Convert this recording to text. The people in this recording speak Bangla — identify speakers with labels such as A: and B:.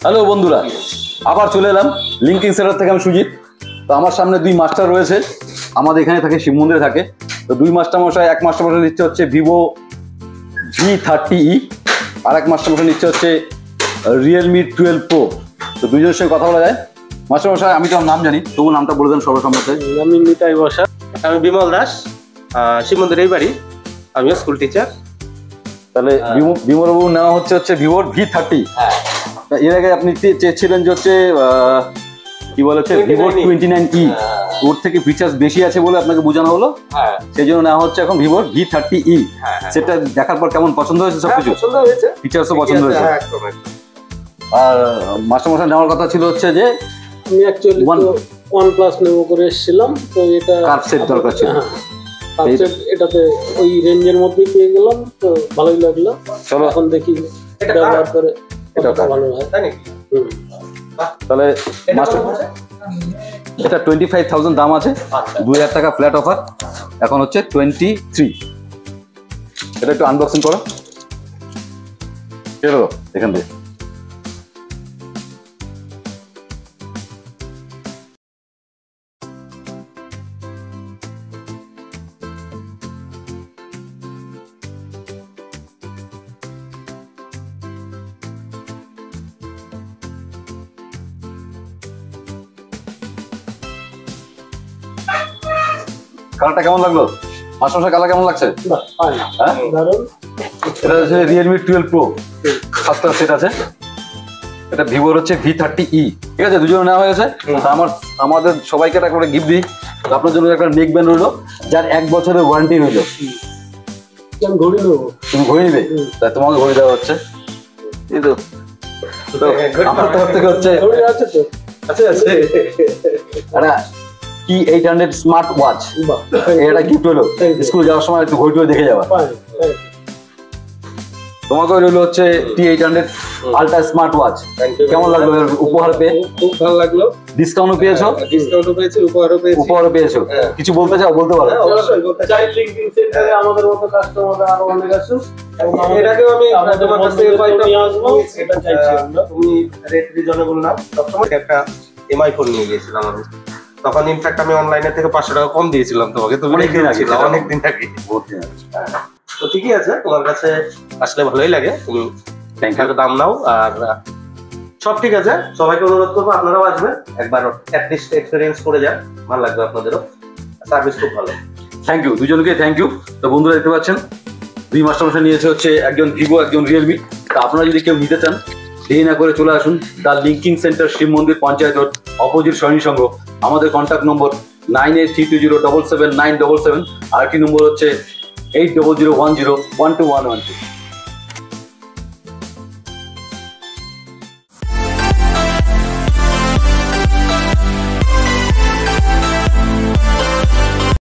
A: হ্যালো বন্ধুরা, আবার চলে এলাম লিঙ্কিং সেন্টার থেকে। আমি সুজিত। তো আমার সামনে দুই মাস্টার রয়েছে, আমাদের এখানে থাকে, শিব মন্দিরে থাকে। তো দুই মাস্টার মশাই, এক মাস্টার মশাই নিচ্ছে হচ্ছে ভিভো V30E, আর এক মাস্টার মশাই নিচ্ছে হচ্ছে রিয়েলমি 12 Pro। তো দুজনের সঙ্গে কথা বলা যায়। মাস্টার মশাই, আমি তো নাম জানি, তবু নামটা বলে দেন সর্বসম্মতে।
B: আমি নিতাই বসা, আমি বিমল দাস, শিব মন্দিরের বাড়ি, আমিও স্কুল টিচার।
A: তাহলে বিমল বাবু নেওয়া হচ্ছে ভিভোর V30। এর আগে আপনি চেয়েছিলেন যে হচ্ছে কি বলে হচ্ছে ভিভোর 29E, ওর থেকে ফিচার্স বেশি আছে বলে আপনাকে বোঝানো হলো। সেই জন্য নেওয়া হচ্ছে এখন ভিভোর V30E। সেটা দেখার পর কেমন পছন্দ হয়েছে? সবকিছু
B: পছন্দ হয়েছে,
A: ফিচার্সও পছন্দ হয়েছে। আর মাস্টার মশাই নেওয়ার কথা ছিল হচ্ছে যে
B: আমি অ্যাকচুয়ালি OnePlus নেব করে এসেছিলাম, তো এটা
A: কার্ভ সেট দরকার ছিল।
B: এটাতে ওই রেঞ্জের মধ্যেই পেয়ে গেলাম, তো ভালোই লাগলো। চলো এখন দেখি ব্যবহার করে এটা ভালো হয়, তাই নাকি?
A: তাহলে মাস্টার, এটা 25,000 দাম আছে, 2,000 টাকা ফ্ল্যাট অফার, এখন হচ্ছে 23। এটা একটু আনবক্সিং করো, চলো এখান থেকে। কালারটা কেমন লাগলো মাস্টার? কালার কেমন লাগছে? এটা হচ্ছে Realme 12 Pro first class set আছে। এটা ভিভোর হচ্ছে V30E, ঠিক আছে? দুজনে নেওয়া হয়েছে। আমাদের সবাইকে একটা করে গিফট দিই। আপনার জন্য একটা নেক ব্যান্ড রইলো, যার 1 বছরের ওয়ারেন্টি রইলো।
B: ঘড়ি নেবো,
A: তুমি ঘড়ি নিবে? তাই তোমাকে ঘড়ি দেওয়া হচ্ছে। এই তো আমার তরফ থেকে হচ্ছে একটা T800 স্মার্ট ওয়াচ। এটা গিফট হলো, স্কুল যাওয়ার সময় একটু ঘড়ি দেখে যাওয়া। তোমাকে রইলো হচ্ছে T800 আলট্রা স্মার্ট ওয়াচ। কেমন লাগলো উপহার পেয়ে?
B: খুব ভালো লাগলো।
A: ডিসকাউন্টও পেয়েছো?
B: ডিসকাউন্টও পেয়েছি, উপহারও পেয়েছি।
A: কিছু বলতে চাও? বলতে পারো।
B: অবশ্যই বলতে চাই। লিংকিং সেন্টারে আমাদের মতো কাস্টমার আরো অনেক আছে, এবং এর আগেও আমি তোমার কাছ থেকে কয়েকটা নিয়ে আসবো, সেটা চাইছি আমরা। তুমি রেট রিজনেবল নাও। সবসময় একটা এমআই ফোন নিয়ে গিয়েছিলাম আমি, তখন ইনফ্যাক্ট আমি অনলাইনে থেকে 500 টাকা কম দিয়েছিলাম তোমাকে। তুমি রেখে দিয়েছিলে অনেকদিন আগে। তো ঠিকই আছে, তোমার কাছে আসলে ভালোই লাগে, তুমি ঠিকঠাক দাম নাও। আর সব ঠিক আছে, সবাইকে অনুরোধ করবো আপনারাও আসবেন, একবার অ্যাটলিস্ট এক্সপেরিয়েন্স করে যান, ভালো লাগবে আপনাদেরও। সার্ভিস খুব ভালো।
A: থ্যাংক ইউ, দুজনকে থ্যাংক ইউ। তো বন্ধুরা দেখতে পাচ্ছেন, দুই মাস্টার মশাই নিয়েছে হচ্ছে একজন ভিভো, একজন রিয়েলমি। তা আপনারা যদি কেউ নিতে চান, দেরি না করে চলে আসুন দ্য লিঙ্কিং সেন্টার, শিব মন্দির, পঞ্চায়েত রোড, অপোজিট সৈনিক সংঘ। আমাদের কন্ট্যাক্ট নম্বর 9832077977। আর একটি নম্বর হচ্ছে 8001012112।